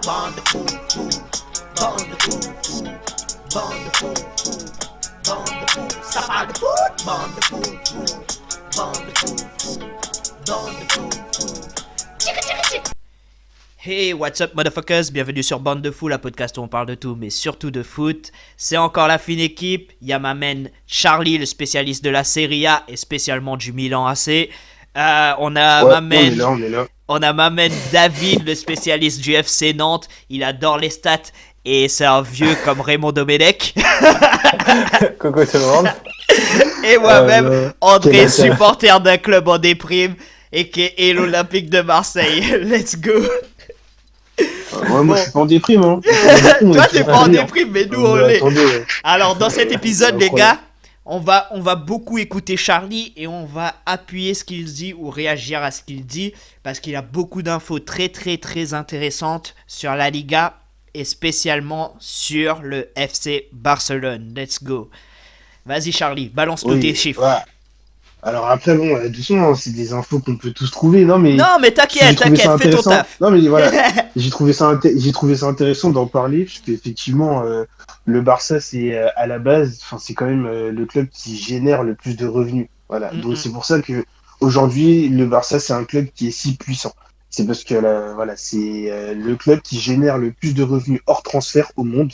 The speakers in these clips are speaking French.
bande de fous, fous, bande de fous, fous, bande de fous, fous, bande de fous. Ça parle de foot, bande de fous, fous, bande de fous, fous, bande de fous, fous. Tchic, tchic, tchic. Hey, what's up motherfuckers, bienvenue sur Bande de Fous, la podcast où on parle de tout, mais surtout de foot. C'est encore la fine équipe, il y a ma main Charlie, le spécialiste de la Serie A et spécialement du Milan AC. On a ma main David, le spécialiste du FC Nantes, il adore les stats et c'est un vieux comme Raymond Domenech. Coucou tout le monde. Et moi-même, André, supporter d'un club en déprime et qui est l'Olympique de Marseille. Let's go. Ouais, moi je suis pas en déprime, hein. Toi t'es pas en déprime, mais nous on l'est. Alors dans cet épisode les gars, on va beaucoup écouter Charlie et on va appuyer ce qu'il dit ou réagir à ce qu'il dit parce qu'il a beaucoup d'infos très très très intéressantes sur la Liga et spécialement sur le FC Barcelone. Let's go. Vas-y Charlie, balance tous tes chiffres. Ouais. Alors après bon, doucement, c'est des infos qu'on peut tous trouver, non mais t'inquiète, fais ton taf. Non mais voilà, j'ai trouvé ça intéressant d'en parler parce qu'effectivement le Barça c'est à la base, enfin c'est quand même le club qui génère le plus de revenus. Voilà, donc c'est pour ça que aujourd'hui le Barça c'est un club qui est si puissant. C'est parce que c'est le club qui génère le plus de revenus hors transfert au monde,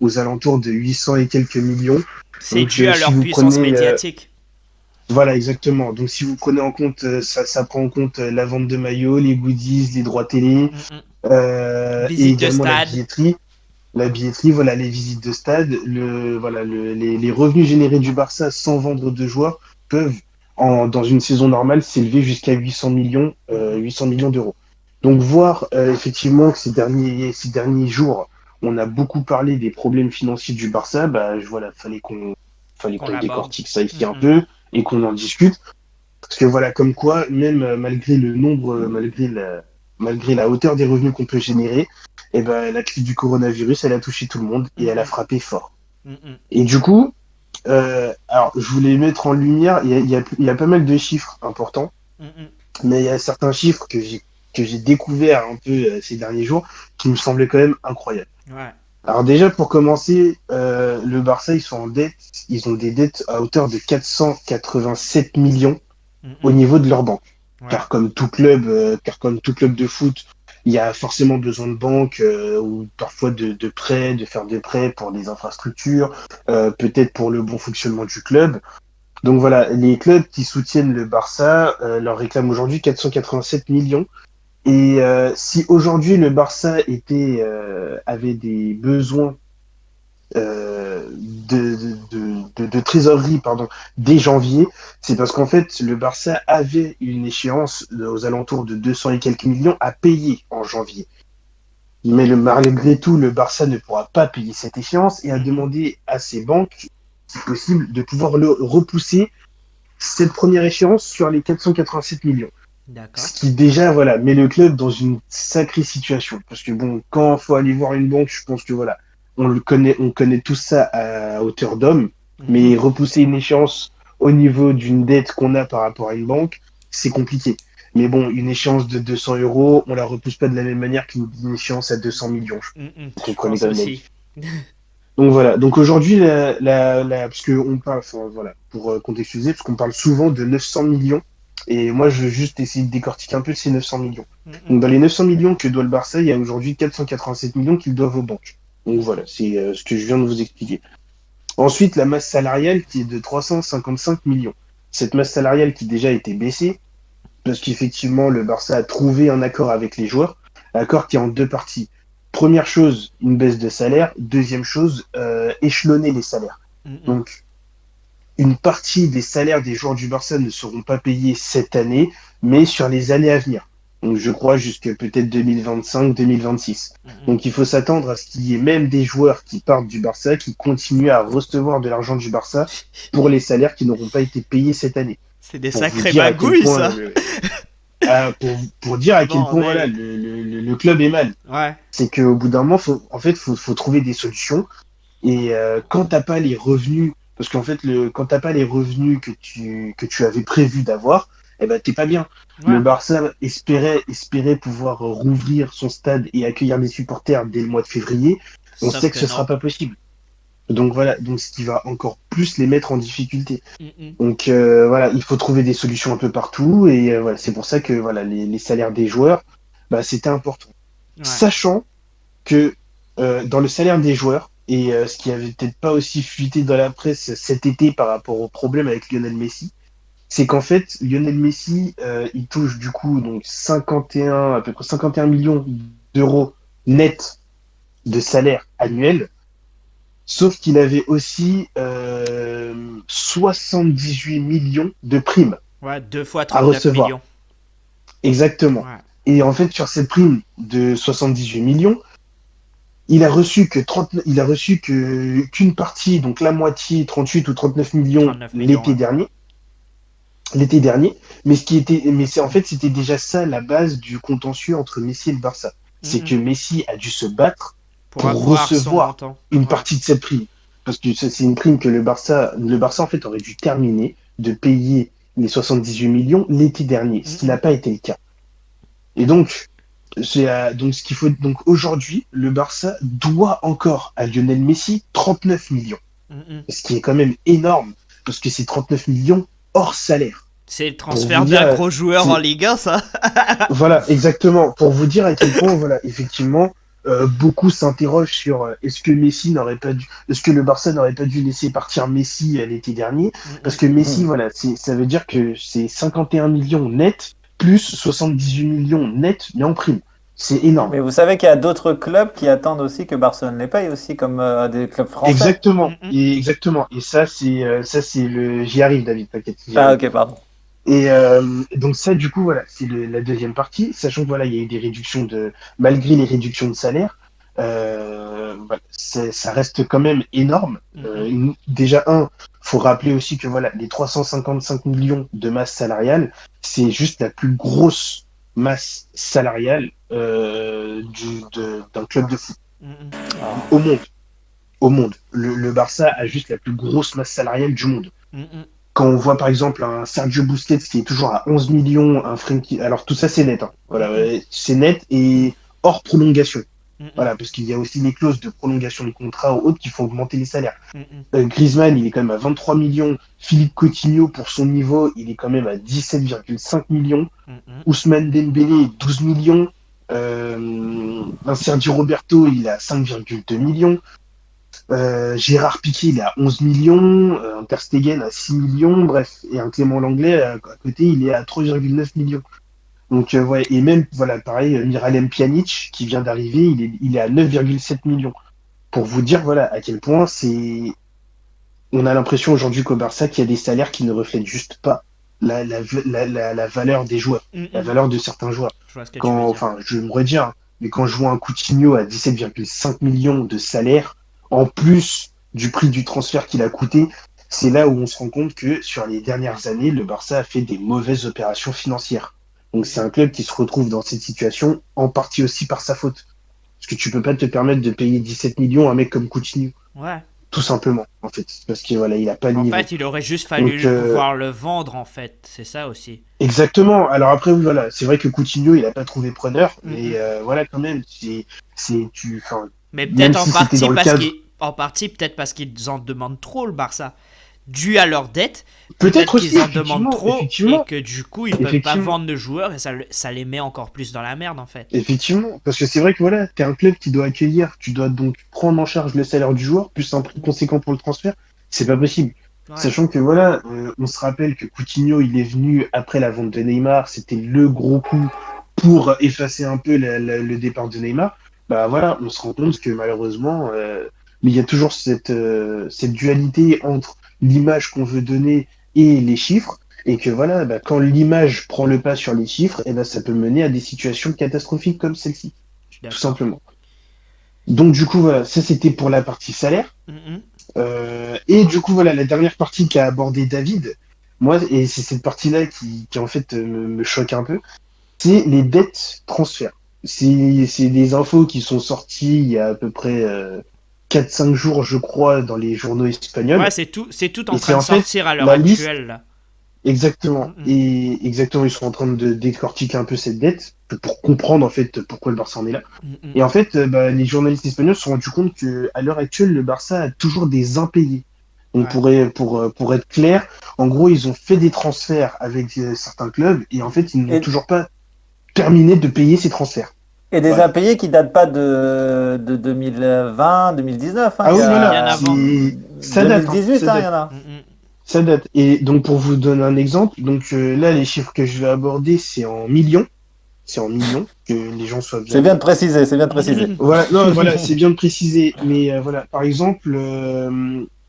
aux alentours de 800 et quelques millions. C'est dû à leur puissance médiatique. Voilà, exactement. Donc, si vous prenez en compte, ça prend en compte la vente de maillots, les goodies, les droits télé, et également la billetterie, voilà, les visites de stade, les revenus générés du Barça sans vendre de joueurs peuvent, dans une saison normale, s'élever jusqu'à 800 millions d'euros. Donc, voir effectivement que ces derniers jours, on a beaucoup parlé des problèmes financiers du Barça, fallait qu'on décortique ça ici un peu et qu'on en discute. Parce que voilà, comme quoi, même malgré la hauteur des revenus qu'on peut générer, la crise du coronavirus, elle a touché tout le monde et elle a frappé fort. Et du coup, alors je voulais mettre en lumière, il y a pas mal de chiffres importants, mais il y a certains chiffres que j'ai découvert un peu ces derniers jours qui me semblaient quand même incroyables. Ouais. Alors déjà, pour commencer, le Barça, ils sont en dette. Ils ont des dettes à hauteur de 487 millions au niveau de leur banque. Ouais. Car comme tout club de foot, il y a forcément besoin de banque ou parfois de prêts, de faire des prêts pour des infrastructures, peut-être pour le bon fonctionnement du club. Donc voilà, les clubs qui soutiennent le Barça leur réclament aujourd'hui 487 millions. Et si aujourd'hui le Barça avait des besoins de trésorerie dès janvier, c'est parce qu'en fait le Barça avait une échéance aux alentours de 200 et quelques millions à payer en janvier. Mais malgré tout, le Barça ne pourra pas payer cette échéance et a demandé à ses banques, si possible, de pouvoir repousser cette première échéance sur les 487 millions. D'accord. Ce qui déjà met le club dans une sacrée situation. Parce que bon, quand il faut aller voir une banque, je pense que on connaît tout ça à hauteur d'homme, mais repousser une échéance au niveau d'une dette qu'on a par rapport à une banque, c'est compliqué. Mais bon, une échéance de 200 €, on la repousse pas de la même manière qu'une échéance à 200 millions. Je pense aussi. Donc voilà. Donc aujourd'hui, parce que on parle, pour contextualiser, parce qu'on parle souvent de 900 millions. Et moi, je veux juste essayer de décortiquer un peu ces 900 millions. Donc, dans les 900 millions que doit le Barça, il y a aujourd'hui 487 millions qu'ils doivent aux banques. Donc, voilà, c'est ce que je viens de vous expliquer. Ensuite, la masse salariale qui est de 355 millions. Cette masse salariale qui déjà a été baissée, parce qu'effectivement, le Barça a trouvé un accord avec les joueurs, accord qui est en deux parties. Première chose, une baisse de salaire. Deuxième chose, échelonner les salaires. Donc, une partie des salaires des joueurs du Barça ne seront pas payés cette année, mais sur les années à venir. Donc je crois jusqu'à peut-être 2025-2026. Donc il faut s'attendre à ce qu'il y ait même des joueurs qui partent du Barça, qui continuent à recevoir de l'argent du Barça pour les salaires qui n'auront pas été payés cette année. C'est des sacrées magouilles, ça. Pour dire à quel point le club est mal. Ouais. C'est qu'au bout d'un moment, faut trouver des solutions. Et quand t'as pas les revenus, parce qu'en fait, quand t'as pas les revenus que tu avais prévu d'avoir, eh ben t'es pas bien. Ouais. Le Barça espérait pouvoir rouvrir son stade et accueillir des supporters dès le mois de février. On Sauf sait que que ce non. sera pas possible. Donc voilà, donc ce qui va encore plus les mettre en difficulté. Mm-mm. Donc voilà, il faut trouver des solutions un peu partout et voilà, c'est pour ça que voilà, les salaires des joueurs, bah, c'était important. Ouais. Sachant que dans le salaire des joueurs, et ce qui avait peut-être pas aussi fuité dans la presse cet été par rapport au problème avec Lionel Messi, c'est qu'en fait, Lionel Messi, il touche du coup donc 51, à peu près 51 millions d'euros net de salaire annuel, sauf qu'il avait aussi 78 millions de primes Ouais, 2 fois à 39 recevoir. millions. Exactement. Ouais. Et en fait, sur cette prime de 78 millions, il a reçu qu'une partie, donc la moitié, 38 ou 39 millions 39 millions, ouais. l'été dernier. Mais c'est en fait, c'était déjà ça la base du contentieux entre Messi et le Barça. C'est Mm-mm. que Messi a dû se battre Pour pour avoir son recevoir montant. une Ouais. partie de cette prime. Parce que c'est une prime que le Barça en fait aurait dû terminer de payer les 78 millions l'été dernier, ce qui n'a Mm-mm. pas été le cas. Et donc ce qu'il faut, donc aujourd'hui, le Barça doit encore à Lionel Messi 39 millions, Mm-mm. ce qui est quand même énorme, parce que c'est 39 millions hors salaire. C'est le Pour vous transfert dire, d'un gros joueur en c'est, Ligue 1, ça. voilà, exactement, pour vous dire à quel point, voilà, effectivement, beaucoup s'interrogent sur est-ce que le Barça n'aurait pas dû laisser partir Messi l'été dernier, parce Mm-mm. que Messi, voilà, ça veut dire que c'est 51 millions net plus 78 millions net, mais en prime. C'est énorme. Mais vous savez qu'il y a d'autres clubs qui attendent aussi que Barcelone les paye aussi, comme des clubs français. Exactement, Mm-mm. et exactement. Et j'y arrive, David, t'inquiète, j'y Ah arrive. ok, pardon. Et donc ça, du coup, voilà, c'est la deuxième partie, sachant que voilà, il y a eu des réductions malgré les réductions de salaire, voilà, ça reste quand même énorme. Mm-mm. Déjà faut rappeler aussi que voilà, les 355 millions de masse salariale, c'est juste la plus grosse masse salariale d'un club de foot Mm-mm. au monde. Au monde. Le Barça a juste la plus grosse masse salariale du monde. Mm-mm. Quand on voit par exemple un Sergio Busquets qui est toujours à 11 millions, un Frenkie, alors tout ça c'est net, hein. Voilà, Mm-mm. c'est net et hors prolongation. Mm-mm. Voilà, parce qu'il y a aussi les clauses de prolongation de contrat ou autres qui font augmenter les salaires. Mm-mm. Griezmann, il est quand même à 23 millions. Philippe Coutinho, pour son niveau, il est quand même à 17,5 millions. Mm-mm. Ousmane Dembélé, 12 millions. Un Sergio Roberto, il est à 5,2 millions. Gérard Piqué, il est à 11 millions, un Ter Stegen à 6 millions, bref, et un Clément Langlais à côté, il est à 3,9 millions. Donc, ouais, et même, voilà, pareil, Miralem Pjanic, qui vient d'arriver, il est à 9,7 millions. Pour vous dire, voilà, à quel point on a l'impression aujourd'hui qu'au Barça, qu'il y a des salaires qui ne reflètent juste pas la valeur des joueurs, la Mm-mm. valeur de certains joueurs. Je vois ce que tu veux dire. Enfin, je me redis, hein, mais quand je vois un Coutinho à 17,5 millions de salaire, en plus du prix du transfert qu'il a coûté, c'est là où on se rend compte que sur les dernières années, le Barça a fait des mauvaises opérations financières. Donc c'est un club qui se retrouve dans cette situation, en partie aussi par sa faute. Parce que tu peux pas te permettre de payer 17 millions à un mec comme Coutinho, Ouais. tout simplement, en fait. Parce que voilà, il a pas le En niveau. fait, il aurait juste Donc, fallu pouvoir le vendre, en fait. C'est ça aussi. exactement. Alors après, oui, voilà, c'est vrai que Coutinho, il a pas trouvé preneur, mais Mm-mm. voilà, quand même, enfin, Mais même peut-être si c'était dans le cadre, peut-être parce qu'ils en demandent trop, le Barça. Dû à leur dette, peut-être peut-être aussi, qu'ils en demandent effectivement, trop et effectivement, que du coup, ils peuvent pas effectivement, vendre de joueurs et ça les met encore plus dans la merde, en fait. effectivement, parce que c'est vrai que voilà, t'es un club qui doit accueillir, tu dois donc prendre en charge le salaire du joueur, plus un prix conséquent pour le transfert, c'est pas possible. Ouais. Sachant que voilà, on se rappelle que Coutinho, il est venu après la vente de Neymar, c'était le gros coup pour effacer un peu le départ de Neymar. Bah voilà, on se rend compte que malheureusement, mais il y a toujours cette dualité entre l'image qu'on veut donner et les chiffres, et que voilà, bah, quand l'image prend le pas sur les chiffres, et ben ça peut mener à des situations catastrophiques comme celle-ci, Je suis tout d'accord. simplement. Donc du coup, voilà, ça c'était pour la partie salaire. Mhm. Et du coup, voilà, la dernière partie qu'a abordé David, moi, et c'est cette partie-là qui en fait me choque un peu, c'est les dettes transferts. C'est des infos qui sont sorties il y a à peu près 4-5 jours, je crois, dans les journaux Ouais, espagnols. c'est tout en Et train c'est de en fait sortir à l'heure la liste, actuelle, là. Exactement. Mm, mm. Et exactement, ils sont en train de décortiquer un peu cette dette pour comprendre en fait pourquoi le Barça en est là. Mm, mm. Et en fait, les journalistes espagnols se sont rendus compte que à l'heure actuelle, le Barça a toujours des impayés. On Ouais. pourrait, pour être clair, en gros, ils ont fait des transferts avec certains clubs et en fait, ils n'ont Et, toujours pas terminé de payer ces transferts. et des Voilà. impayés qui datent pas de 2020, 2019, hein. Ah Il y oui, Bien voilà. a avant. Ça date, hein, 2018, ça hein, il y date. en a. Mm, mm. Ça date. Et donc, pour vous donner un exemple, donc là, les chiffres que je vais aborder, c'est en millions. C'est en millions, que les gens soient C'est bien. bien de préciser, c'est bien de préciser. Voilà, non, voilà, c'est bien de préciser. Mais voilà, par exemple,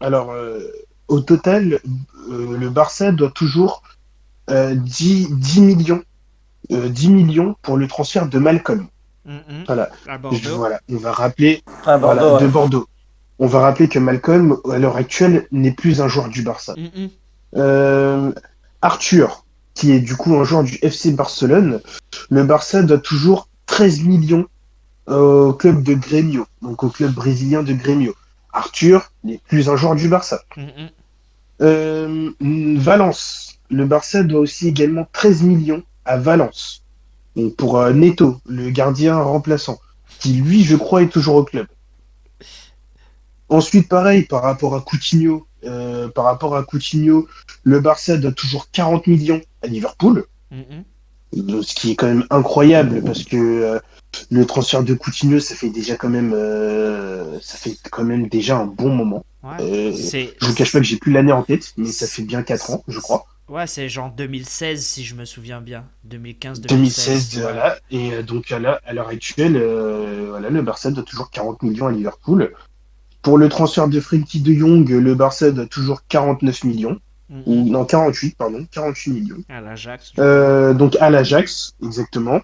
alors, au total, le Barça doit toujours 10 millions, 10 millions pour le transfert de Malcolm. Mm, mm. Voilà. À Bordeaux. Voilà, on va rappeler, À voilà, Bordeaux, de ouais. Bordeaux. On va rappeler que Malcolm, à l'heure actuelle, n'est plus un joueur du Barça. Mm, mm. Euh, Arthur, qui est du coup un joueur du FC Barcelone, le Barça doit toujours 13 millions au club de Grêmio, donc au club brésilien de Grêmio. Arthur n'est plus un joueur du Barça. Mm, mm. Valence, le Barça doit aussi également 13 millions à Valence. Donc pour Neto, le gardien remplaçant, qui lui, je crois, est toujours au club. Ensuite, pareil, par rapport à Coutinho, le Barça doit toujours 40 millions à Liverpool, Mm, mm. ce qui est quand même incroyable parce que le transfert de Coutinho, ça fait quand même déjà un bon moment. Ouais. Euh, C'est. je vous cache pas que j'ai plus l'année en tête, mais ça fait bien 4 ans, je crois. Ouais, c'est genre 2016 si je me souviens bien. 2015-2016. 2016, Ouais. voilà. Et donc à l'heure actuelle, voilà, le Barça doit toujours 40 millions à Liverpool. Pour le transfert de Frenkie de Jong, le Barça doit toujours 49 millions. Mm, Ou mm. non, 48, pardon, 48 millions. À l'Ajax, du coup. Donc à l'Ajax, exactement.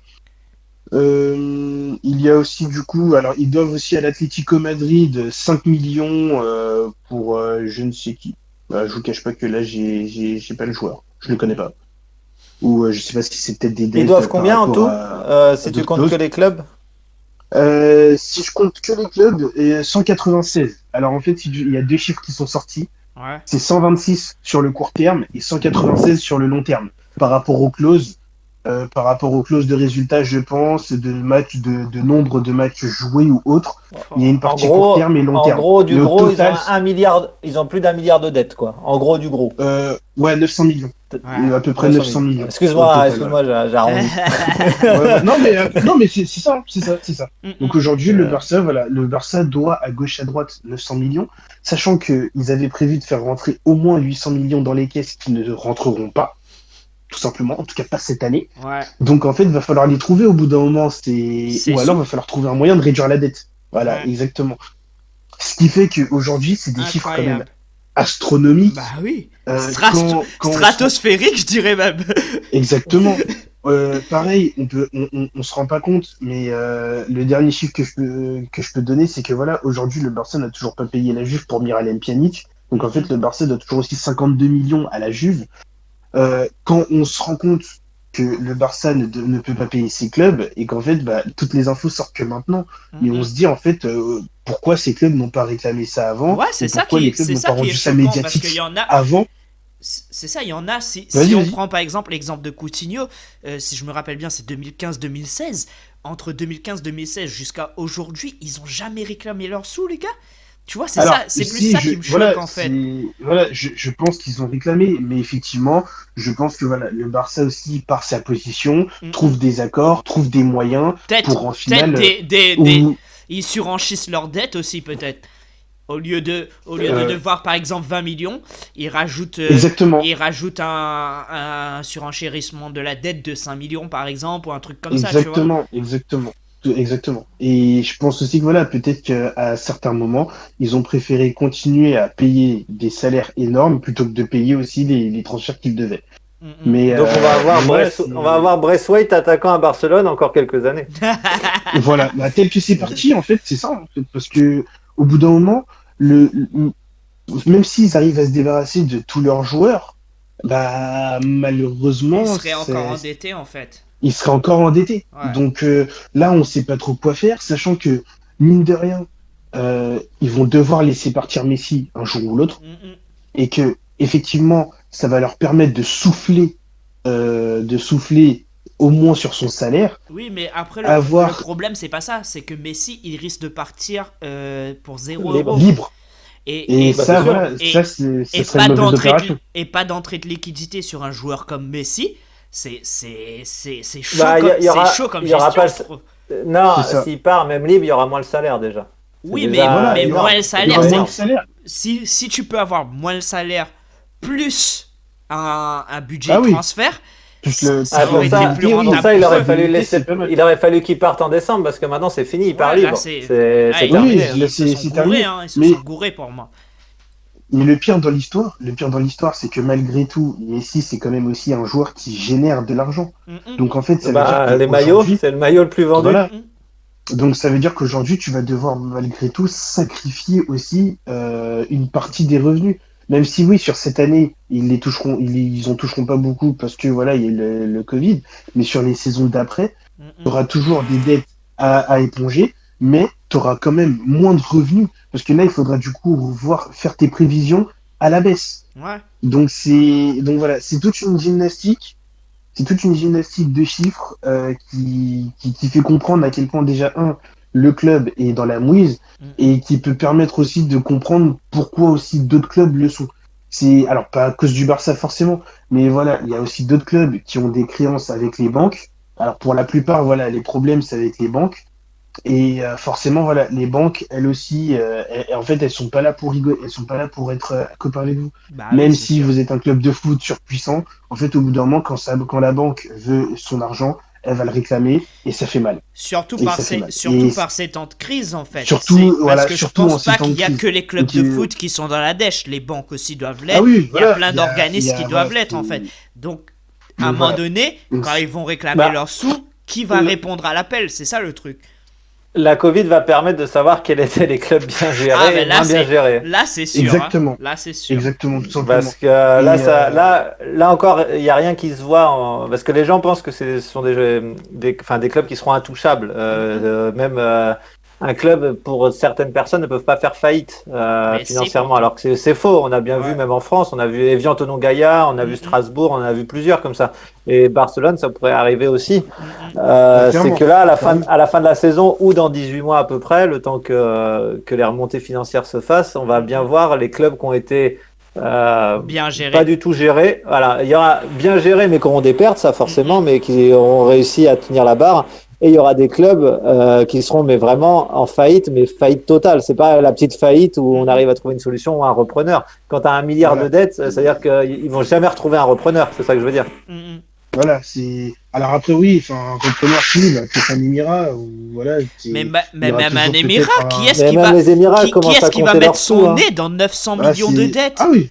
Il y a aussi du coup, alors ils doivent aussi à l'Atlético Madrid 5 millions pour je ne sais qui. Je vous cache pas que là j'ai pas le joueur, je le connais pas. Ou je sais pas si c'est peut-être des Ils dettes doivent par combien en rapport tout, à si tu d'autres comptes que clauses. les clubs? Si je compte que les clubs, 196. Alors en fait, il y a deux chiffres qui sont sortis. Ouais. C'est 126 sur le court terme et 196 sur le long terme. Par rapport aux clauses, de résultats, je pense, de nombre de matchs joués ou autres, il y a une partie court terme et long En terme. gros, du Mais au gros, ils ont total, un milliard, ils ont plus d'un milliard de dettes, quoi. En gros, du gros. ouais, 900 millions. Ouais. À peu près 900 900 000. millions au Excuse-moi, total. excuse-moi, j'ai arrondi. Ouais, ouais. Non, mais c'est ça, c'est ça, c'est ça. Mm, Donc mm. aujourd'hui, Euh, le Barça doit à gauche à droite 900 millions, sachant qu'ils avaient prévu de faire rentrer au moins 800 millions dans les caisses qui ne rentreront pas, tout simplement, en tout cas pas cette année. Ouais. Donc en fait, il va falloir les trouver au bout d'un moment, C'est ou alors il sous. va falloir trouver un moyen de réduire la dette. Voilà, Ouais. exactement. Ce qui fait qu'aujourd'hui, c'est des chiffres quand même Incroyable. astronomiques. Bah oui. Quand on se Stratosphérique, je dirais même. Exactement. Pareil, on se rend pas compte, mais le dernier chiffre que je peux donner, c'est que voilà, aujourd'hui, le Barça n'a toujours pas payé la Juve pour Miralem Pjanic. Donc en fait, le Barça doit toujours aussi 52 millions à la Juve. Quand on se rend compte que le Barça ne peut pas payer ses clubs et qu'en fait, toutes les infos sortent que maintenant, mais on se dit en fait, pourquoi ces clubs n'ont pas réclamé ça avant Ouais, ou pourquoi les clubs n'ont pas qui est rendu ça choquant parce qu'il médiatique y en a. avant. C'est ça, il y en a. Si Vas-y, on vas-y. prend par exemple l'exemple de Coutinho, si je me rappelle bien, c'est 2015-2016. Entre 2015-2016 jusqu'à aujourd'hui, ils ont jamais réclamé leurs sous, les gars. Tu vois, c'est Alors, ça, c'est plus si, ça qui me choque voilà, en fait. voilà, je pense qu'ils ont réclamé, mais effectivement, je pense que voilà, le Barça aussi, par sa position, Mm, trouve mm. des accords, trouve des moyens pour en Peut-être finale, des. où, Ils surenchissent leurs dettes aussi, peut-être. Au lieu de euh, devoir par exemple 20 millions, exactement, ils rajoutent un surenchérissement de la dette de 5 millions par exemple, ou un truc comme ça, tu vois. exactement, exactement, exactement. Et je pense aussi que voilà, peut-être qu'à certains moments, ils ont préféré continuer à payer des salaires énormes plutôt que de payer aussi les transferts qu'ils devaient. Mm, mm. Mais, Donc mais voilà, On va avoir Braithwaite attaquant à Barcelone encore quelques années. voilà, tel que c'est parti, en fait, c'est ça, en fait, parce que au bout d'un moment, même s'ils arrivent à se débarrasser de tous leurs joueurs, Ils malheureusement, seraient encore endettés en fait. ils seraient encore endettés. Ouais. Donc là, on sait pas trop quoi faire, sachant que mine de rien, ils vont devoir laisser partir Messi un jour ou l'autre, Mm, mm. et que effectivement, ça va leur permettre de souffler au moins sur son salaire. Oui, mais après, Avoir- le problème, c'est pas ça. C'est que Messi, il risque de partir pour 0 Libre. euros. Libre. Et Et bah, ça, c'est sûr. voilà, Et- ça, et serait pas une mauvaise d'entrée opération. et pas d'entrée de liquidité sur un joueur comme Messi, c'est chaud, Bah, comme, il y aura- c'est chaud comme il y aura gestion, pas je le- trouve. Non, C'est ça. s'il part, même libre, il y aura moins le salaire déjà. Oui, C'est mais, déjà Voilà, mais énorme. moins le Il y salaire, aura c'est- moins de salaire. si tu peux avoir moins le salaire plus un budget Ah de oui. transfert, Plus le- ça pour aurait ça, été plus oui, pour rentable. ça, il pour aurait eux. fallu Visibilité, laisser, c'est pas mal. il aurait fallu qu'il parte en décembre parce que maintenant c'est fini, il part Ouais, là, libre. c'est- C'est Ah, terminé. Oui, ils se c'est sont terminé. gourés, hein, ils se Mais- sont gourés pour moi. Mais le pire dans l'histoire, c'est que malgré tout, Messi, c'est quand même aussi un joueur qui génère de l'argent. Mm-mm. Donc en fait, ça veut Bah, dire les maillots, qu'aujourd'hui, c'est le maillot le plus vendu. voilà. Mm. Donc ça veut dire qu'aujourd'hui, tu vas devoir malgré tout sacrifier aussi une partie des revenus. Même si oui, sur cette année, ils en toucheront pas beaucoup parce que voilà, il y a eu le Covid. Mais sur les saisons d'après, Mm-mm. tu auras toujours des dettes à éponger, mais tu auras quand même moins de revenus. Parce que là, il faudra du coup faire tes prévisions à la baisse. Ouais. Donc voilà, c'est toute une gymnastique. C'est toute une gymnastique de chiffres qui fait comprendre à quel point déjà, le club est dans la mouise Mm. et qui peut permettre aussi de comprendre pourquoi aussi d'autres clubs le sont. Alors pas à cause du Barça forcément, mais voilà, il y a aussi d'autres clubs qui ont des créances avec les banques. Alors pour la plupart, voilà, les problèmes c'est avec les banques. Et forcément, voilà, les banques, elles aussi, en fait, elles sont pas là pour rigoler, elles sont pas là pour être copains avec vous. Bah oui, Même c'est si sûr. vous êtes un club de foot surpuissant, en fait, au bout d'un moment, quand la banque veut son argent, elle va le réclamer et ça fait mal. Surtout, Et par ça fait ces, mal. surtout Et par ces temps de crise, en fait. surtout, C'est- voilà, parce que surtout je en pense ces pas temps de qu'il y a crise. que les clubs Donc, de foot qui sont dans la dèche. Les banques aussi doivent l'être. Ah oui, il y a voilà, plein il y a- d'organismes il y a- qui doivent voilà, l'être, en fait. Donc, à un Donc, moment voilà. donné, Donc, quand ils vont réclamer Bah, leurs sous, qui va le- répondre à l'appel? C'est ça le truc. La Covid va permettre de savoir quels étaient les clubs bien gérés Ah, mais et là, moins bien c'est- gérés. Là, c'est sûr. Exactement. Hein. Là, c'est sûr. Exactement, tout simplement. Parce que là, Et, là encore, il n'y a rien qui se voit. Parce que les gens pensent que ce sont des clubs qui seront intouchables. Même un club, pour certaines personnes, ne peuvent pas faire faillite Mais financièrement. c'est- Alors que c'est faux. On a bien Ouais. vu, même en France, on a vu Evian Tonon Gaillard, on a vu Strasbourg, on a vu plusieurs comme ça. Et Barcelone, ça pourrait arriver aussi. C'est Clairement. que là, à la fin de la saison ou dans 18 mois à peu près, le temps que les remontées financières se fassent, on va bien voir les clubs qui ont été Bien géré. pas du tout gérés. Voilà, il y aura bien gérés mais qui auront des pertes, ça forcément, mais qui auront réussi à tenir la barre. Et il y aura des clubs qui seront mais vraiment en faillite, mais faillite totale. C'est pas la petite faillite où on arrive à trouver une solution ou un repreneur. Quand tu as 1 milliard Voilà. de dettes, c'est-à-dire qu'ils vont jamais retrouver un repreneur. C'est ça que je veux dire. Mm. Voilà, c'est. Alors après, oui, enfin, un repreneur, si, bah, peut-être un Émirat, ou voilà. Mais il y aura même un toujours Émirat, peut-être qui un- est-ce Mais qui même va, les Émirats qui commencent est-ce à qui va compter mettre leurs sous, son hein. nez dans 900 Voilà, millions c'est- de dettes? Ah oui.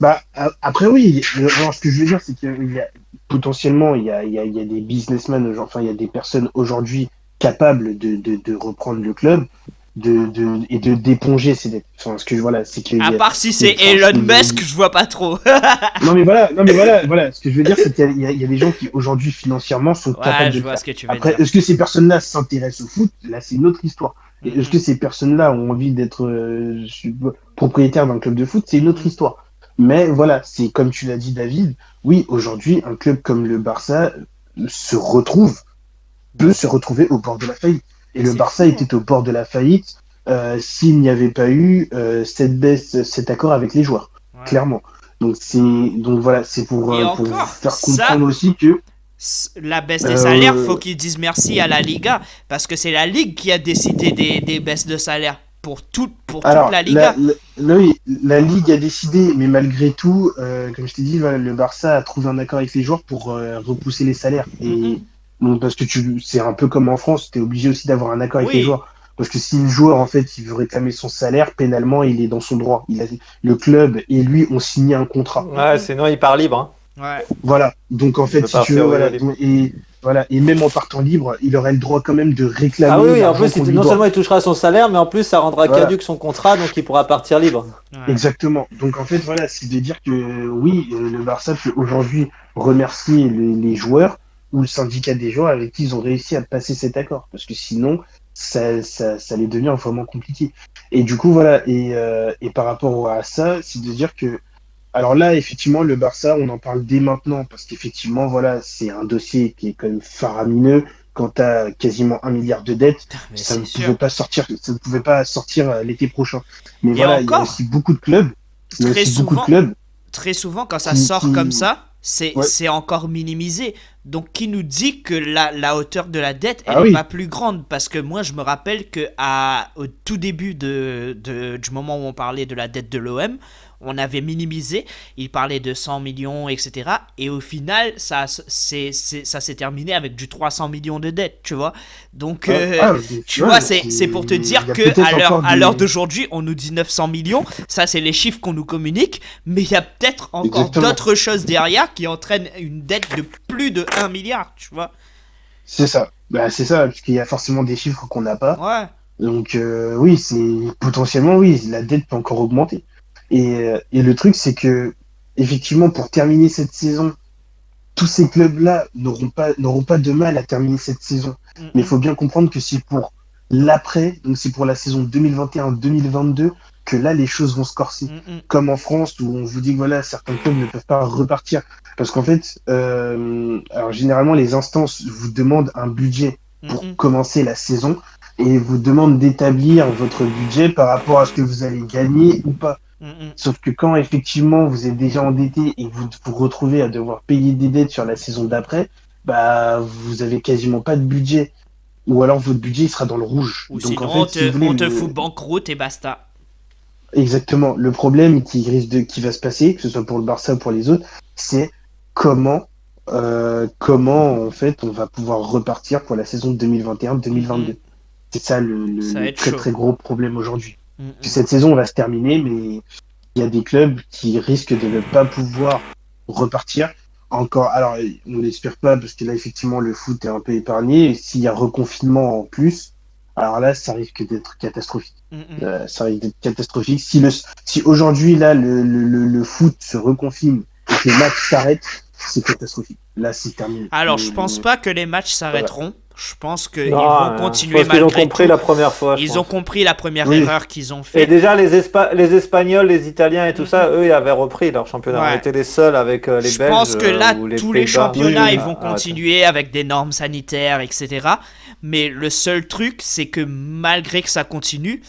Bah, après, oui. Alors, ce que je veux dire, c'est qu'il y a potentiellement, il y a des businessmen, enfin, il y a des personnes aujourd'hui capables de reprendre le club et de d'éponger ces dettes. Enfin, ce que voilà, c'est que. À part si c'est enfin, Elon il y a- Musk, je vois pas trop. Non, mais voilà. Ce que je veux dire, c'est qu'il y a des gens qui, aujourd'hui, financièrement, sont Ouais, capables de je le vois faire. ce que tu veux Après, dire. est-ce que ces personnes-là s'intéressent au foot? Là, c'est une autre histoire. Et est-ce que ces personnes-là ont envie d'être propriétaires d'un club de foot? C'est une autre histoire. Mais voilà, c'est comme tu l'as dit, David. Oui, aujourd'hui, un club comme le Barça peut se retrouver au bord de la faillite. Et le C'est Barça fou. était au bord de la faillite s'il n'y avait pas eu cet accord avec les joueurs, Ouais. clairement. Donc voilà, c'est pour Et vous encore, faire ça- comprendre aussi que La baisse des salaires, Euh, faut qu'ils disent merci à la Liga, parce que c'est la Ligue qui a décidé des baisses de salaire pour toute alors la Liga. oui, la Ligue a décidé, mais malgré tout, comme je t'ai dit, voilà, le Barça a trouvé un accord avec les joueurs pour repousser les salaires. Et donc, parce que c'est un peu comme en France, tu es obligé aussi d'avoir un accord avec Oui. les joueurs. Parce que si le joueur, en fait, il veut réclamer son salaire, pénalement, il est dans son droit. Le club et lui ont signé un contrat. Ouais, sinon il part libre. Hein. Ouais. Voilà. Donc, en Il fait, peut si tu partir veux, au voilà. libre. Et même en partant libre, il aurait le droit quand même de réclamer. Ah oui, en l'argent plus, qu'on lui non doit. seulement il touchera son salaire, mais en plus ça rendra Voilà. caduque son contrat, donc il pourra partir libre. Ouais. Exactement. Donc en fait, voilà, c'est de dire que oui, le Barça peut aujourd'hui remercier les joueurs ou le syndicat des joueurs avec qui ils ont réussi à passer cet accord. Parce que sinon, ça allait devenir vraiment compliqué. Et du coup, voilà, et par rapport à ça, c'est de dire que Alors là, effectivement, le Barça, on en parle dès maintenant parce qu'effectivement, voilà, c'est un dossier qui est quand même faramineux. Quand tu as quasiment 1 milliard de dettes, Mais ça c'est ne sûr. pouvait pas sortir, ça ne pouvait pas sortir l'été prochain. Mais Et voilà, il y a encore, aussi beaucoup de clubs. Il y a très aussi beaucoup de souvent, clubs très souvent, quand ça qui, sort comme qui... ça, c'est Ouais. c'est encore minimisé. Donc, qui nous dit que la hauteur de la dette, elle Ah n'est oui, pas plus grande? Parce que moi, je me rappelle que au tout début du moment où on parlait de la dette de l'OM, on avait minimisé. Il parlait de 100 millions, etc. Et au final, ça s'est terminé avec du 300 millions de dettes, tu vois. Donc, tu vois, ouais, c'est pour te il dire y a que peut-être encore à l'heure des... d'aujourd'hui, on nous dit 900 millions. Ça, c'est les chiffres qu'on nous communique. Mais il y a peut-être encore Exactement. d'autres choses derrière qui entraînent une dette de plus de 1 milliard, tu vois. C'est ça. Bah, c'est ça, parce qu'il y a forcément des chiffres qu'on n'a pas. Ouais. Donc oui, c'est potentiellement oui, la dette peut encore augmenter. Et le truc, c'est que effectivement, pour terminer cette saison, tous ces clubs-là n'auront pas de mal à terminer cette saison. Mm, Mais il mm, faut bien comprendre que c'est pour l'après, donc c'est pour la saison 2021-2022 que là les choses vont se corser. mm, mm, Comme en France où on vous dit que voilà, certains clubs ne peuvent pas repartir. Parce qu'en fait, alors généralement les instances vous demandent un budget mm, pour mm, commencer la saison et vous demandent d'établir votre budget par rapport à ce que vous allez gagner ou pas. mm, mm. Sauf que quand effectivement vous êtes déjà endetté et vous vous retrouvez à devoir payer des dettes sur la saison d'après, bah vous avez quasiment pas de budget. Ou alors votre budget il sera dans le rouge. Ou Donc sinon, en fait, si vous voulez, on te fout banqueroute et basta. exactement, le problème qui va se passer, que ce soit pour le Barça ou pour les autres, c'est comment, comment en fait on va pouvoir repartir pour la saison Mm, mm. 2021-2022. C'est ça Ça va le être très chaud. très gros problème aujourd'hui. Mm, mm. Cette saison va se terminer, mais il y a des clubs qui risquent de ne pas pouvoir repartir. Encore, alors on l'espère pas parce que là effectivement le foot est un peu épargné. Et s'il y a reconfinement en plus, alors là ça risque d'être catastrophique. Mm, mm. Ça risque d'être catastrophique. Si aujourd'hui là le foot se reconfine et que les matchs s'arrêtent, c'est catastrophique. Là c'est terminé. Alors, je pense pas que les matchs s'arrêteront. Je pense qu'ils Non, vont je continuer pense qu'ils ont malgré compris tout. la première fois. Je Ils ont pense. compris la première Oui. erreur qu'ils ont Et fait. déjà, les Espagnols, les Italiens et tout ça, eux, ils avaient repris leur championnat. Ouais. On était les seuls avec les Je Belges pense que là, ou les tous les Pays-Bas. championnats, Oui, ils oui, vont Ah, continuer avec des normes sanitaires, etc. Mais le seul truc, c'est que malgré que ça continue,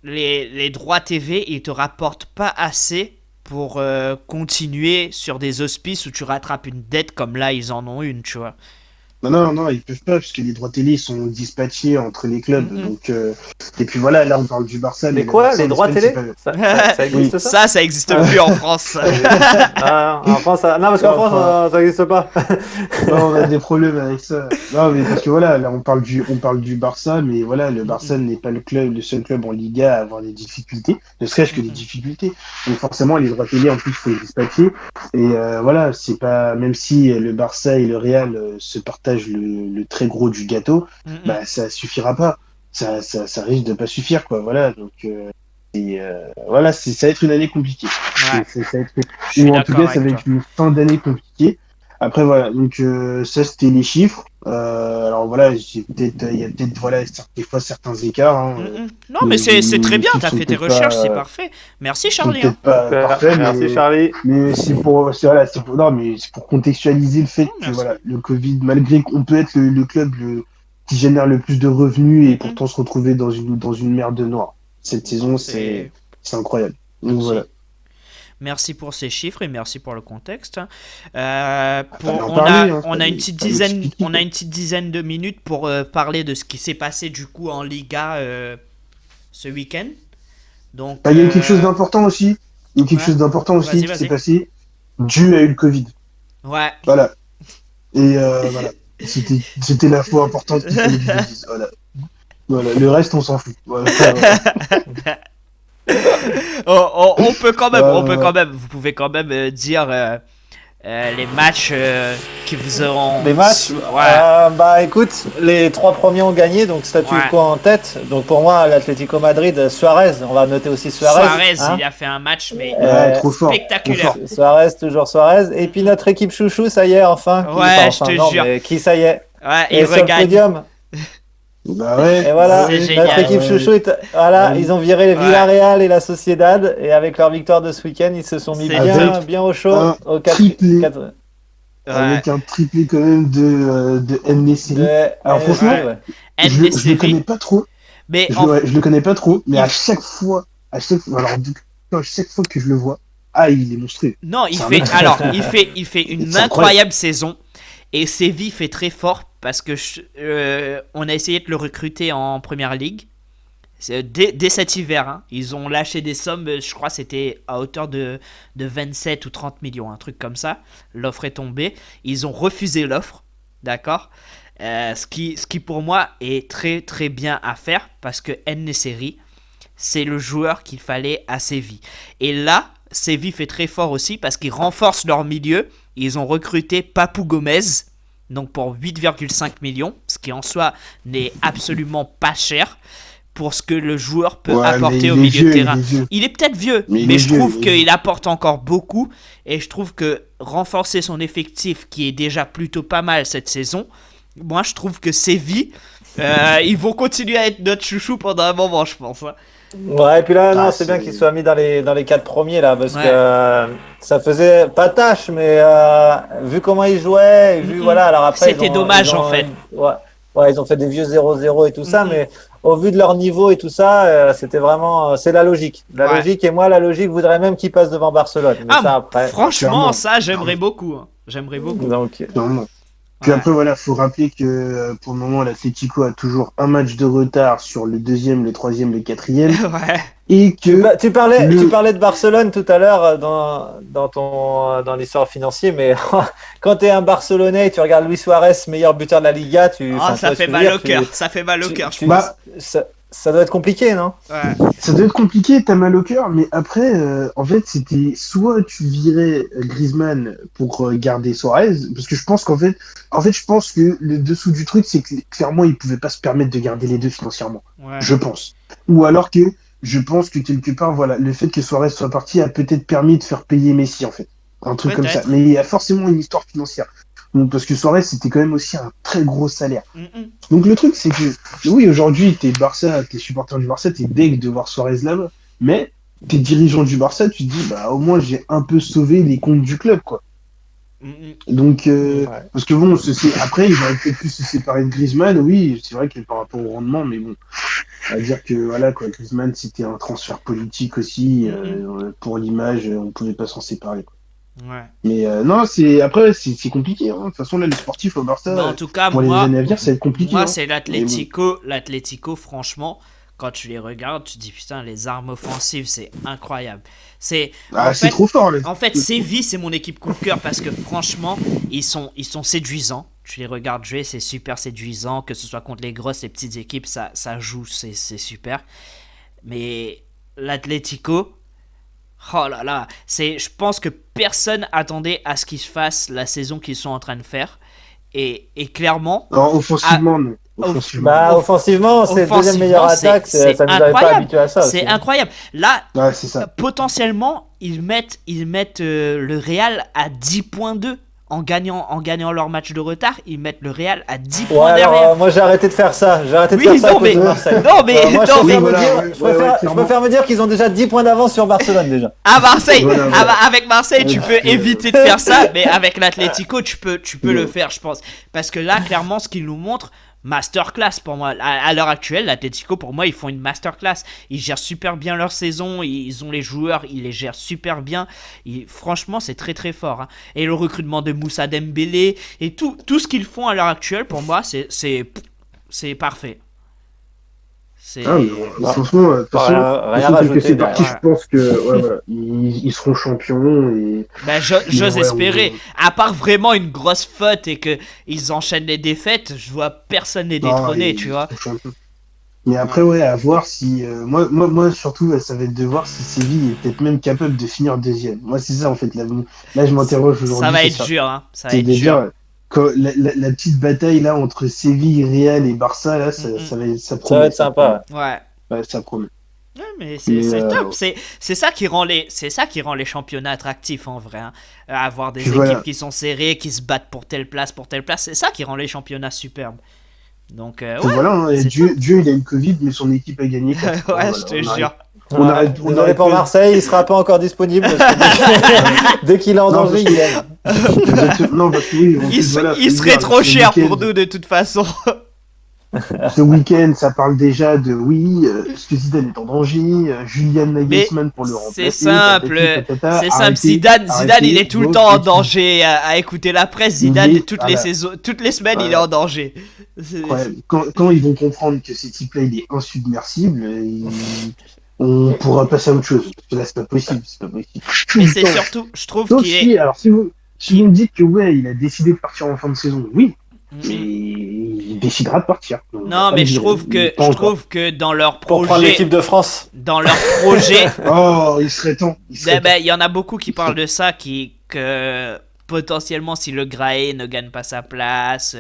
les droits TV, ils te rapportent pas assez pour continuer sur des auspices où tu rattrapes une dette comme là, ils en ont une, tu vois. Non, ils peuvent pas, parce que les droits télé sont dispatchés entre les clubs. Mhm. Donc, et puis voilà, là on parle du Barça. Mais le quoi, Barça les en droits Espagne, télé c'est ça existe ça Ça existe plus en France. Ah, en France, ça... Non, parce qu'en Non, France, enfin- ça n'existe pas. Non, on a des problèmes avec ça. Non, mais parce que voilà, là on parle du Barça, mais voilà, le Barça n'est pas le seul club en Liga à avoir des difficultés, ne serait-ce que des difficultés. Donc forcément, les droits télé en plus, il faut les dispatcher. Et voilà, c'est pas, même si le Barça et le Real se partagent le très gros du gâteau, Mhm. bah ça suffira pas. Ça risque de pas suffire, quoi. Voilà, donc voilà, ça va être une année compliquée. Ouais, Ça va être je suis ou en tout d'accord cas, ça avec va toi. être une fin d'année compliquée. Après, voilà, donc ça, c'était les chiffres. Alors voilà, il y a peut-être voilà, des fois certains écarts. Hein, Mhm. Non, mais c'est très les bien, chiffres t'as sont fait tes peut-être recherches, pas- c'est parfait. Merci sont Charlie. Hein. peut-être pas Super. parfaits, Merci mais, Charlie. mais voilà, non, mais c'est pour contextualiser le fait que Merci. voilà, le Covid, malgré qu'on peut être le club qui génère le plus de revenus et pourtant se retrouver dans une merde noire. Cette saison, c'est incroyable. Donc Merci. voilà. Merci pour ces chiffres et merci pour le contexte. Fallait en parler, hein, On a fallait- une petite fallait dizaine, expliquer. on a une petite dizaine de minutes pour parler de ce qui s'est passé du coup en Liga ce week-end. Donc, Il y a eu quelque chose d'important aussi. Il y a quelque Ouais. chose d'important aussi Vas-y, qui vas-y. s'est passé. Dieu a eu le Covid. ouais, Voilà. Et voilà. C'était l'info importante qu'il fallait que je dise. Voilà. Voilà. Le reste, on s'en fout. Voilà. on peut quand même, Ouais. vous pouvez quand même dire les matchs qui vous auront. Les matchs Ouais. Bah écoute, les 3 premiers ont gagné, donc statu Ouais. quo en tête. Donc pour moi, l'Atlético Madrid, Suarez, on va noter aussi Suarez. Suarez, hein. il a fait un match mais Ouais, trop fort. spectaculaire. Trop fort. Suarez, toujours Suarez. Et puis notre équipe chouchou, ça y est, enfin. Ouais, je te jure. Mais qui ça y est Ouais, Et il sur le regagne. podium Bah ouais. Et voilà, C'est notre génial. équipe Ouais. chouchou, voilà, Ouais. ils ont viré le Ouais. Villarreal et la Sociedad, et avec leur victoire de ce week-end, ils se sont mis C'est bien, Avec bien au chaud un au triplé. Ouais. Avec un triplé quand même de de En-Nesyri. Alors franchement, NSD, ouais. je le connais En-Nesyri. pas trop. Mais en Je le connais pas trop, mais il à f- chaque fois, alors à chaque fois que je le vois, ah, il est monstrueux. non, C'est un mec. il fait une C'est incroyable. incroyable saison et Séville fait très fort parce que on a essayé de le recruter en première ligue. Dès cet hiver, hein. Ils ont lâché des sommes, je crois c'était à hauteur de 27 ou 30 millions, un truc comme ça. L'offre est tombée. Ils ont refusé l'offre, d'accord. Ce qui pour moi est très très bien à faire parce que En-Nesyri, c'est le joueur qu'il fallait à Séville. Et là, Séville fait très fort aussi parce qu'ils renforcent leur milieu. Ils ont recruté Papou Gomez, donc pour 8,5 millions, ce qui en soi n'est absolument pas cher pour ce que le joueur peut Ouais, mais apporter au il est milieu de vieux, terrain. il est vieux. Il est peut-être vieux, Mais il mais est je vieux, trouve il est qu'il vieux. apporte encore beaucoup. Et je trouve que renforcer son effectif, qui est déjà plutôt pas mal cette saison, moi je trouve que Séville, ils vont continuer à être notre chouchou pendant un moment, je pense. Hein. Ouais, et puis là, non, Ah, c'est bien c'est- qu'ils soient mis dans les 4 premiers, là, parce Ouais. que ça faisait pas tâche, mais vu comment ils jouaient, et vu, Mhm. voilà, alors après, C'était dommage, en fait. Ouais, ouais, ils ont fait des vieux 0-0 et tout ça, Mhm. mais au vu de leur niveau et tout ça, c'était vraiment, c'est la logique. La Ouais. logique, et moi, la logique voudrait même qu'ils passent devant Barcelone, mais ça après. franchement, clairement. ça, j'aimerais beaucoup. Hein. J'aimerais beaucoup. Donc, Clairement. Puis Ouais. après, voilà, faut rappeler que pour le moment, l'Atlético a toujours un match de retard sur le deuxième, le troisième, le quatrième. Ouais. Et que tu parlais le- de Barcelone tout à l'heure dans l'histoire financière, mais quand tu es un Barcelonais et tu regardes Luis Suarez, meilleur buteur de la Liga, Ah, enfin, ça tu vois ce fait que je veux mal dire, au cœur. Ça fait mal au cœur, je pense. Bah, ça doit être compliqué, non? Ouais. ça doit être compliqué, t'as mal au cœur, mais après, en fait, c'était soit tu virais Griezmann pour garder Suarez, parce que je pense je pense que le dessous du truc, c'est que clairement, ils pouvaient pas se permettre de garder les deux financièrement. Ouais. Je pense. Ou alors que je pense que quelque part, voilà, le fait que Suarez soit parti a peut-être permis de faire payer Messi, en fait. Un truc comme ça. Peut-être. Mais il y a forcément une histoire financière. Donc, parce que Suarez, c'était quand même aussi un très gros salaire. Mhm. Donc le truc, c'est que oui, aujourd'hui, t'es supporter du Barça, t'es deg de voir Suarez là-bas, mais t'es dirigeant du Barça, tu te dis, bah au moins j'ai un peu sauvé les comptes du club, quoi. Mhm. Donc, Ouais. parce que bon, après, ils auraient peut-être pu se séparer de Griezmann, oui, c'est vrai que par rapport au rendement, mais bon, à dire que voilà, quoi, Griezmann, c'était un transfert politique aussi, pour l'image, on pouvait pas s'en séparer, quoi. Ouais. Mais non, c'est compliqué, hein. De toute façon, là, les sportifs au Barça, Mais en tout cas, pour les moi, années à venir, ça va être compliqué. moi hein. c'est l'Atlético, franchement, quand tu les regardes, tu te dis putain, les armes offensives, c'est incroyable. C'est Ah, en c'est fait, trop fort, là. en fait, Séville, c'est mon équipe coup de cœur parce que franchement, ils sont séduisants. Tu les regardes jouer, c'est super séduisant, que ce soit contre les grosses, les petites équipes, ça joue, c'est super. Mais l'Atlético, oh là là, je pense que personne attendait à ce qu'ils fassent la saison qu'ils sont en train de faire. Et clairement, Non, offensivement, non. off- Offensivement. Bah, offensivement, c'est le deuxième offensivement, meilleure attaque, c'est ça nous avait pas incroyable. habitué à ça. C'est aussi. incroyable. Là, Ouais, c'est ça. potentiellement, ils mettent le Real à 10,2 en gagnant leur match de retard. Ils mettent le Real à 10 Ouais, points alors, derrière. moi j'ai arrêté de faire ça. J'ai arrêté de Oui, faire ça à non, cause mais- de Marseille. non, mais- Moi, je non, préfère mais- me voilà, dire- ouais, je ouais, préfère- je clairement. préfère me dire qu'ils ont déjà 10 points d'avance sur Barcelone déjà. À Marseille, Voilà, voilà. avec Marseille, tu peux éviter de faire ça, mais avec l'Atlético, tu peux le faire, je pense. Parce que là, clairement, ce qu'ils nous montrent, masterclass pour moi. À l'heure actuelle, l'Atlético, pour moi, ils font une masterclass. Ils gèrent super bien leur saison, ils ont les joueurs, ils les gèrent super bien. Franchement, c'est très très fort. Hein. Et le recrutement de Moussa Dembélé et tout ce qu'ils font à l'heure actuelle, pour moi, c'est parfait. C'est... Ah, mais bon, franchement, de toute façon, Rien tel que rajouter c'est parti, derrière. je pense que voilà, ils seront champions et Ben, j'ose ouais, espérer. À part vraiment une grosse faute et que ils enchaînent les défaites, je vois personne les détrôner, Non, tu vois. ils seront champions. Mais après, ouais, à voir si. Moi, surtout, ça va être de voir si Séville est peut-être même capable de finir deuxième. Moi, c'est ça, en fait. Là je m'interroge aujourd'hui. Ça va c'est être ça. dur, hein. Ça va C'est être de dur. dire, la petite bataille là entre Séville, Real et Barça, là, ça Mhm. ça va Ça va promet. être sympa. Ouais. Ouais, ça promet. Ouais, mais Mais, c'est top. C'est ça qui rend les championnats attractifs en vrai. Hein. Avoir des Puis équipes voilà. qui sont serrées, qui se battent pour telle place, c'est ça qui rend les championnats superbes. Donc, Voilà, hein, et c'est Dieu, il a eu le Covid, mais son équipe a gagné. ouais, Voilà, je te on jure. Désolé pour Marseille, il sera pas encore disponible. Parce que dès qu'il est en Non, danger, parce il gagne. Exactement. Non, parce que oui, en plus, voilà, Il faut serait le trop dire, cher ce pour week-end- nous de toute façon. Ce week-end, ça parle déjà de est-ce que Zidane est en danger, Julian Nagelsmann pour le c'est remplacer. simple, patati patata. c'est simple. Arrêtez, Zidane, arrêtez il est tout le vos temps en bêtises. danger. À écouter la presse, Il Zidane, est- toutes les voilà. saisons, toutes les semaines, il est Voilà. en danger. C'est- Ouais, quand ils vont comprendre que ce type-là, il est insubmersible, on pourra passer à autre chose. Parce que là, c'est pas possible. C'est pas possible. Tout Mais le c'est temps. surtout, je trouve Sauf qu'il si, est. alors, si vous me dites que ouais, il a décidé de partir en fin de saison, oui, mais Mhm. il décidera de partir. Donc, Non, ça, mais je je dirais, trouve mais que pas encore. dans leur Pour prendre projet, l'équipe de France. Oh, il serait temps. Il serait temps. il y en a beaucoup qui parlent de ça, que potentiellement si le Graé ne gagne pas sa place,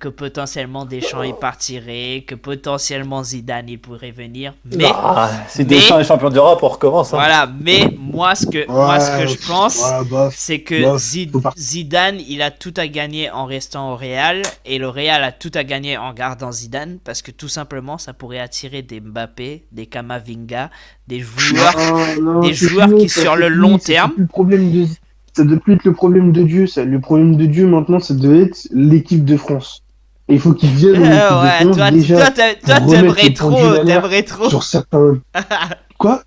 que potentiellement Deschamps y partirait, que potentiellement Zidane y pourrait venir. Mais Ah, si Deschamps est champion d'Europe, on recommence. Hein. voilà, mais moi ce que je pense, Ouais, bof. c'est que Bof, faut pas- Zidane, il a tout à gagner en restant au Real, et le Real a tout à gagner en gardant Zidane, parce que tout simplement, ça pourrait attirer des Mbappé, des Kamavinga, des joueurs. Non, des c'est joueurs fini, qui, ça, sur c'est le fini, long c'est terme- plus le problème de... Ça doit plus être le problème de Dieu, ça. Le problème de Dieu, maintenant, ça doit être l'équipe de France. Et il faut qu'ils viennent en équipe Ouais, de France, déjà, toi, pour remettre t'aimerais le pendule à l'air t'aimerais trop, sur certains... Quoi?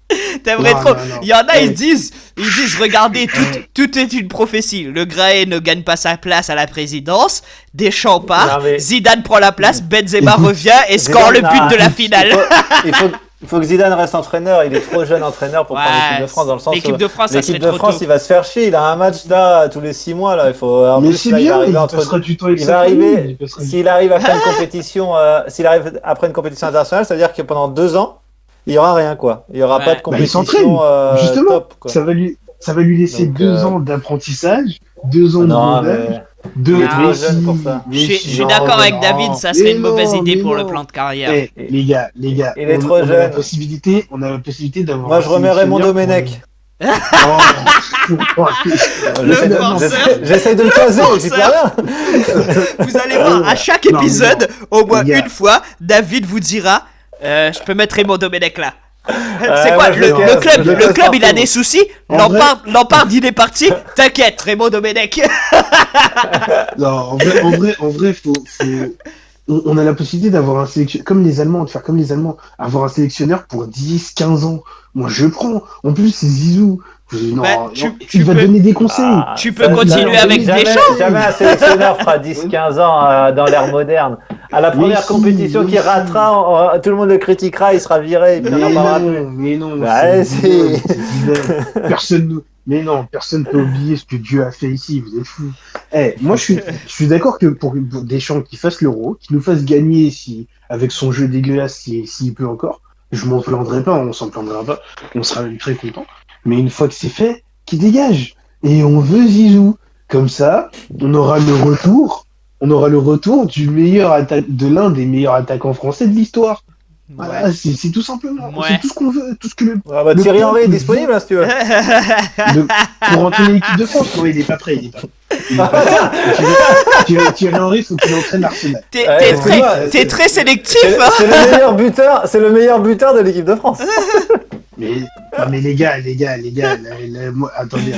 t'aimerais Non, trop. non, non. Il y en a, Ouais. ils disent, regardez, tout est une prophétie. Le Graé ne gagne pas sa place à la présidence, Deschamps part, Non, mais- Zidane prend la place, Benzema Écoute, revient et score le Zidane, but de la il finale. il faut que Zidane reste entraîneur. Il est trop jeune entraîneur pour prendre l'équipe de France. Dans le sens l'équipe où de France, ça l'équipe serait de trop France, tôt. il va se faire chier. Il a un match là tous les 6 mois. Là. Il faut, en Mais plus, c'est là, il va bien, arriver il entre passera du temps avec il sa va famille, arriver, il passera du- s'il arrive à faire une compétition, s'il arrive après une compétition internationale, ça veut dire que pendant 2 ans, il y aura rien quoi. Il y aura Ouais. pas de Bah, il s'entraîne, compétition justement. top quoi. Ça va lui laisser Donc, 2 ans d'apprentissage, 2 ans de Non, rodage, mais 2 il est ans trop de jeune pour ça. Je suis d'accord avec David, ça serait une mauvaise idée pour le plan de carrière. Eh, les gars, il est on, trop on a la jeune. possibilité, d'avoir. Moi, je un remets Raymond sélectionneur Domenech. pour- J'essaie de le caser, j'y peux rien. Vous allez voir, à chaque Non, mais épisode, au moins Les gars. une fois, David vous dira je peux mettre Raymond Domenech là. C'est Ouais, quoi moi, je le, le casse, je le le casse club il a partout. des soucis. En vrai- Lampard il est parti. T'inquiète, Raymond Domenech. Non, en vrai, on a la possibilité d'avoir un sélectionneur, comme les Allemands, de faire comme les Allemands, avoir un sélectionneur pour 10, 15 ans. Moi, je prends. En plus, c'est Zizou. Non, Bah, non, tu il va peux- donner des conseils. Ah, Tu peux ça, continuer ça, avec jamais, Deschamps. Jamais un sélectionneur fera 10-15 ans dans l'ère moderne. À la première si, compétition mais qu'il si. ratera, tout le monde le critiquera, il sera viré et puis on en parlera plus. Mais non, Bah, c'est si. Zidane, c'est Zidane. Mais non, personne peut oublier ce que Dieu a fait ici, vous êtes fous. Moi je suis d'accord que pour Deschamps qui fasse l'Euro, qui nous fasse gagner avec son jeu dégueulasse s'il peut encore, je m'en plaindrai pas, on s'en plaindra pas, on sera même très content. Mais une fois que c'est fait, qu'il dégage. Et on veut Zizou. Comme ça, on aura le retour de l'un des meilleurs attaquants français de l'histoire. Voilà, c'est tout simplement. Ouais. C'est tout ce qu'on veut, tout ce que le Ah bah, Le Thierry club Henry est nous disponible hein, si tu veux. pour entraîner l'équipe de France. Non, il est pas prêt. Thierry Henry, faut qu'il entraîne Arsenal. T'es Ouais, excuse-moi, t'es très sélectif. C'est Hein. c'est le meilleur buteur de l'équipe de France. Mais les gars, moi, attendez,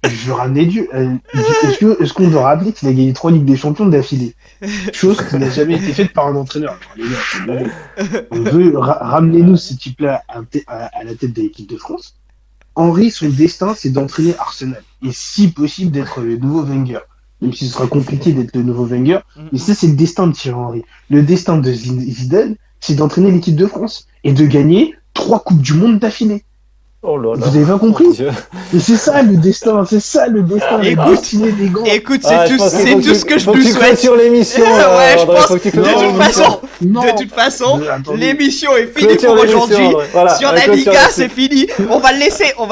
je veux ramener Dieu. Est-ce qu'on doit rappeler qu'il a gagné 3 Ligues des Champions d'affilée? Chose qui n'a jamais été faite par un entraîneur. Alors, les gars, on veut ramener-nous ce type-là à la tête de l'équipe de France. Henry, son destin, c'est d'entraîner Arsenal. Et si possible, d'être le nouveau Wenger. Même si ce sera compliqué d'être le nouveau Wenger. Mais ça, c'est le destin de Thierry Henry. Le destin de Zidane, c'est d'entraîner l'équipe de France. Et de gagner 3 Coupes du Monde d'affilée. Oh là là. Vous avez pas compris? Mon Dieu. Et c'est ça le destin, la Écoute, destinée des grands. Écoute, Ah, c'est je pense qu'il tout, faut c'est tout ce que je faut nous tu souhaite. clôtures l'émission. Ouais, je André, pense. faut que tu De clôtures toute l'émission. façon, Non. de toute façon, Attendez. l'émission est finie Clôture pour l'émission, aujourd'hui. André. Voilà, Sur on la clôture Liga, là-dessus. c'est fini. On va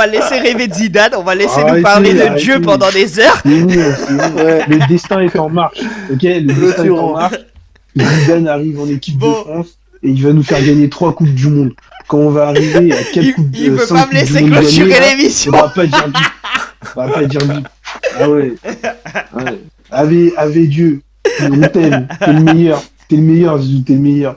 le laisser rêver de Zidane. On va laisser nous Arrêtez, parler de arrêtez. Dieu pendant des heures. C'est nous. Le destin est en marche. Ok, le destin est en Clôturons. marche. Zidane arrive en équipe Bon. de France et il va nous faire gagner 3 Coupes du Monde. Quand on va arriver à 4 Coupes Il veut 5 pas Coupes me du laisser Monde clôturer gagnées, là, l'émission. on va pas dire bip. On va pas dire bip. Ah ouais. Ave Dieu. On t'aime. T'es le meilleur, Zizou, t'es le meilleur.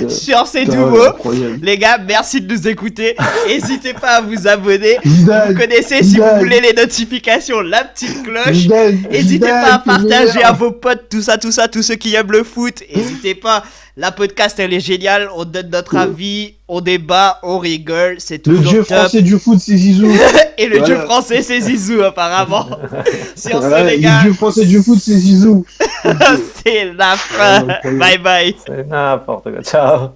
Sur ces Putain, doux mots, incroyable. les gars, merci de nous écouter. N'hésitez pas à vous abonner. Zidane, Vous connaissez, si Zidane. vous voulez les notifications, la petite cloche. Zidane, N'hésitez Zidane, pas à t'es le partager meilleur. à vos potes, tout ça, tous ceux qui aiment le foot. N'hésitez pas, la podcast elle est géniale, on donne notre avis, on débat, on rigole, c'est Le toujours dieu top. français du foot, c'est Zizou. Et le Voilà. dieu français c'est Zizou apparemment. Sur ce Ouais, les le gars, dieu français du foot, c'est Zizou. c'est la fin. incroyable. Bye bye. C'est n'importe quoi. Ciao.